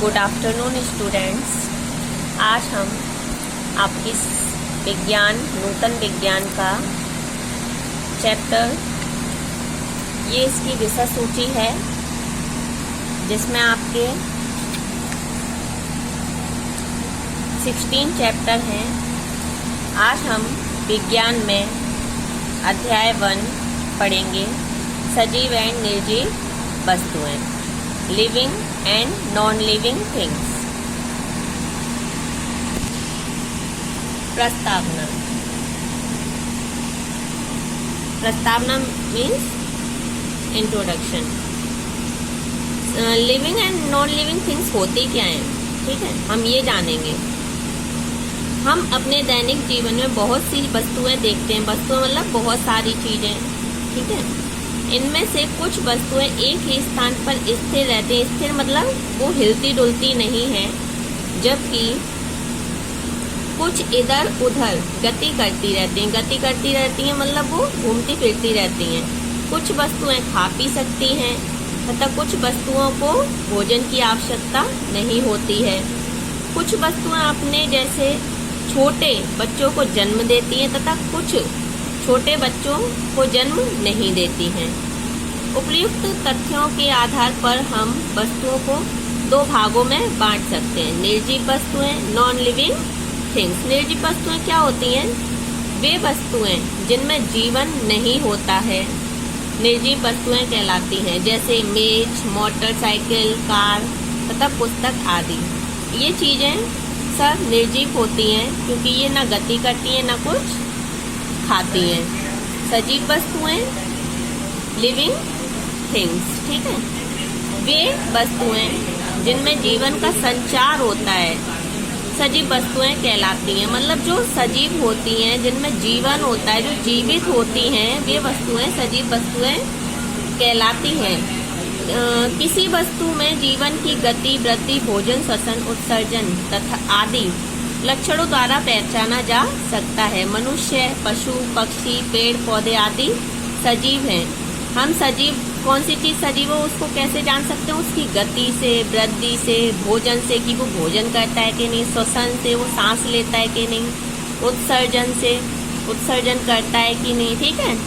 Good afternoon students. आज हम आपकी विज्ञान नूतन विज्ञान का चैप्टर, ये इसकी विषय सूची है जिसमें आपके 16 चैप्टर हैं। आज हम विज्ञान में अध्याय 1 पढ़ेंगे, सजीव एंड निर्जीव वस्तुएं, living and non living things. प्रस्तावना। प्रस्तावना means introduction. Living and non living things होती क्या हैं, ठीक है, हम ये जानेंगे। हम अपने दैनिक जीवन में बहुत सी वस्तुएं देखते हैं। वस्तुएं मतलब बहुत सारी चीजें, ठीक है। इनमें से कुछ वस्तुएं एक ही स्थान पर स्थिर रहती हैं। स्थिर मतलब वो हिलती डुलती नहीं है, जबकि कुछ इधर उधर गति करती रहती हैं। गति करती रहती हैं मतलब वो घूमती फिरती रहती हैं। कुछ वस्तुएं खा पी सकती हैं तथा कुछ वस्तुओं को भोजन की आवश्यकता नहीं होती है। कुछ वस्तुएं अपने जैसे छोटे बच्चों को जन्म देती हैं तथा कुछ छोटे बच्चों को जन्म नहीं देती हैं। उपर्युक्त तथ्यों के आधार पर हम वस्तुओं को 2 भागों में बांट सकते हैं, निर्जीव वस्तुएं, नॉन लिविंग थिंग्स। निर्जीव वस्तुएं क्या होती हैं? वे वस्तुएं जिनमें जीवन नहीं होता है निर्जीव वस्तुएं कहलाती हैं, जैसे मेज, मोटरसाइकिल, कार तथा पुस्तक आदि। ये चीजें सब निर्जीव होती हैं क्योंकि ये ना गति करती हैं ना कुछ खाती हैं। सजीव वस्तुएं, लिविंग थिंग्स, ठीक है, वे वस्तुएं जिनमें जीवन का संचार होता है सजीव वस्तुएं कहलाती हैं। मतलब जो सजीव होती हैं, जिनमें जीवन होता है, जो जीवित होती हैं, वे वस्तुएं सजीव वस्तुएं कहलाती हैं। किसी वस्तु में जीवन की गति, वृद्धि, भोजन, श्वसन, उत्सर्जन तथा आदि लक्षणों द्वारा पहचाना जा सकता है। मनुष्य, पशु, पक्षी, पेड़ पौधे आदि सजीव हैं। हम सजीव, कौन सी चीज सजीव हो उसको कैसे जान सकते हैं? उसकी गति से, वृद्धि से, भोजन से कि वो भोजन करता है कि नहीं, श्वसन से वो सांस लेता है कि नहीं, उत्सर्जन से उत्सर्जन करता है कि नहीं, ठीक है।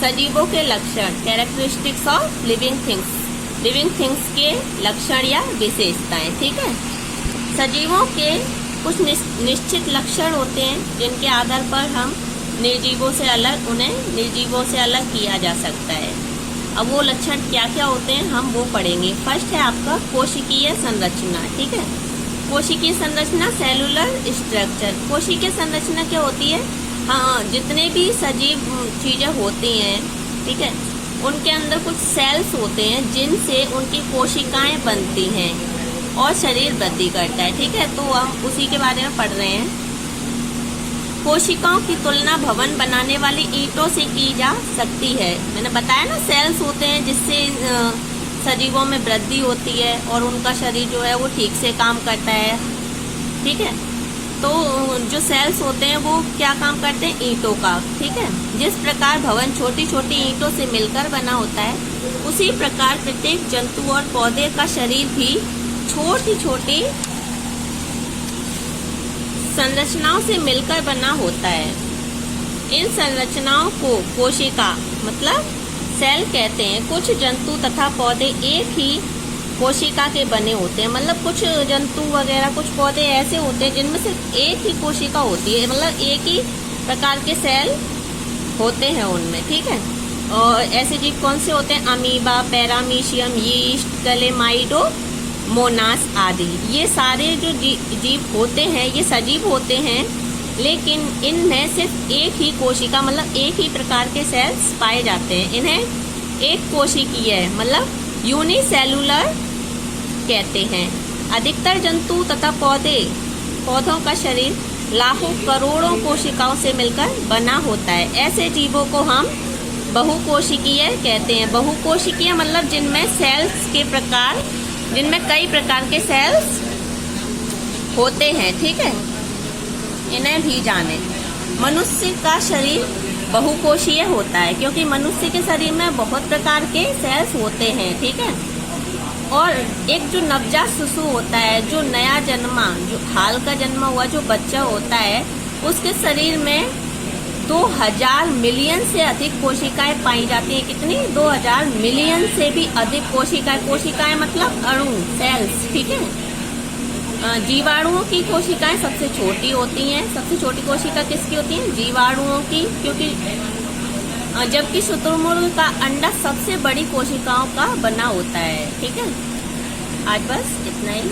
सजीवों के लक्षण, characteristics of living things, living things के लक्षण या विशेषताएं, ठीक है। सजीवों के कुछ निश्चित लक्षण होते हैं जिनके आधार पर हम निर्जीवों से अलग, उन्हें निर्जीवों से अलग किया जा सकता है। अब वो लक्षण क्या क्या होते हैं हम वो पढ़ेंगे। फर्स्ट है आपका कोशिकीय संरचना, ठीक है। कोशिकीय संरचना, सेलुलर स्ट्रक्चर। कोशिकीय संरचना क्या होती है? हाँ, जितने भी सजीव चीजें होती हैं, ठीक है, उनके अंदर कुछ सेल्स होते हैं जिनसे उनकी कोशिकाएं बनती हैं और शरीर वृद्धि करता है, ठीक है। तो हम उसी के बारे में पढ़ रहे हैं। कोशिकाओं की तुलना भवन बनाने वाली ईंटों से की जा सकती है। मैंने बताया ना, सेल्स होते हैं जिससे सजीवों में वृद्धि होती है और उनका शरीर जो है वो ठीक से काम करता है, ठीक है। तो जो सेल्स होते हैं वो क्या काम करते हैं? ईंटों का, ठीक है। जिस प्रकार भवन छोटी छोटी ईंटों से मिलकर बना होता है, उसी प्रकार प्रत्येक जंतु और पौधे का शरीर भी छोटी छोटी संरचनाओं से मिलकर बना होता है। इन संरचनाओं को कोशिका मतलब सेल कहते हैं। कुछ जंतु तथा पौधे एक ही कोशिका के बने होते हैं। मतलब कुछ जंतु वगैरह, कुछ पौधे ऐसे होते हैं जिनमें सिर्फ एक ही कोशिका होती है, मतलब एक ही प्रकार के सेल होते हैं उनमें, ठीक है। और ऐसे जीव कौन से होते हैं? अमीबा, पैरामीशियम, यीस्ट, गलेमाइडो, मोनास आदि। ये सारे जो जीव होते हैं ये सजीव होते हैं, लेकिन इनमें सिर्फ एक ही कोशिका मतलब एक ही प्रकार के सेल्स पाए जाते हैं। इन्हें एक कोशिकीय मतलब यूनिसेलुलर कहते हैं। अधिकतर जंतु तथा पौधों का शरीर लाखों करोड़ों कोशिकाओं से मिलकर बना होता है। ऐसे जीवों को हम बहुकोशिकीय कहते हैं। बहुकोशिकीय मतलब जिनमें सेल्स के प्रकार, जिनमें कई प्रकार के सेल्स होते हैं, ठीक है। इन्हें भी जाने। मनुष्य का शरीर बहुकोशीय होता है क्योंकि मनुष्य के शरीर में बहुत प्रकार के सेल्स होते हैं, ठीक है। और एक जो नवजात शिशु होता है, जो नया जन्मा, जो हाल का जन्मा हुआ जो बच्चा होता है, उसके शरीर में 2000 मिलियन से अधिक कोशिकाएं पाई जाती हैं। कितनी? 2000 मिलियन से भी अधिक कोशिकाएं। कोशिकाएं मतलब अणु, सेल्स, ठीक है। जीवाणुओं की कोशिकाएं सबसे छोटी होती हैं। सबसे छोटी कोशिका किसकी होती है? जीवाणुओं की, क्योंकि जबकि शुतुरमुर्ग का अंडा सबसे बड़ी कोशिकाओं का बना होता है। ठीक है, आज बस इतना ही।